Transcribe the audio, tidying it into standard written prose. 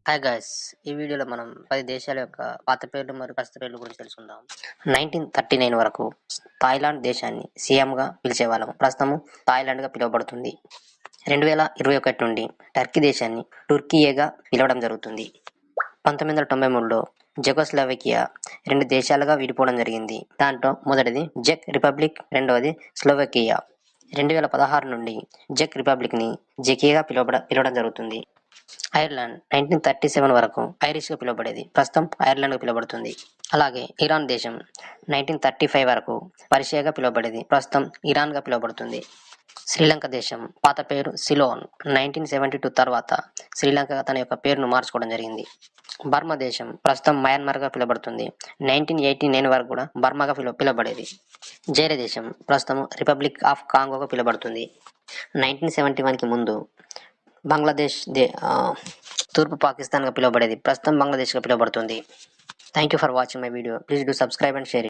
Hi guys, ఈ వీడియోలో మనం 10 దేశాల యొక్క పాత పేర్లు మరియు ప్రస్తుత పేర్ల గురించి తెలుసుకుందాం. 1939 వరకు థాయిలాండ్ దేశాన్ని సియామ్గా పిలిచేవాళ్ళం. ప్రస్తుతం థాయిలాండ్గా పిలువబడుతుంది. 2021 నుండి టర్కీ దేశాన్ని టుర్కియేగా పిలవడం జరుగుతుంది. 1993లో జెకోస్లోవేకియా 2 దేశాలుగా విడిపోవడం జరిగింది. దాంట్లో మొదటిది జెక్ రిపబ్లిక్, రెండవది స్లోవేకియా. 2016 నుండి జెక్ రిపబ్లిక్ని జెకియాగా పిలవడం జరుగుతుంది. ఐర్లాండ్ 1937 వరకు ఐరిష్గా పిలువబడేది. ప్రస్తుతం ఐర్లాండ్గా పిలువబడుతుంది. అలాగే ఇరాన్ దేశం 1935 వరకు పర్షియాగా పిలువబడేది. ప్రస్తుతం ఇరాన్గా పిలువబడుతుంది. శ్రీలంక దేశం పాత పేరు సిలోన్. 1972 తర్వాత శ్రీలంక తన యొక్క పేరును మార్చుకోవడం జరిగింది. బర్మా దేశం ప్రస్తుతం మయన్మార్గా పిలువబడుతుంది. 1989 వరకు కూడా బర్మాగా పిలువబడేది. జైరే దేశం ప్రస్తుతం రిపబ్లిక్ ఆఫ్ కాంగోగా పిలువబడుతుంది. 1971కి ముందు బంగ్లాదేశ్ తూర్పు పాకిస్తాన్గా పిలువబడేది. ప్రస్తుతం బంగ్లాదేశ్గా పిలువబడుతుంది. Thank you for watching my video. Please do subscribe and share.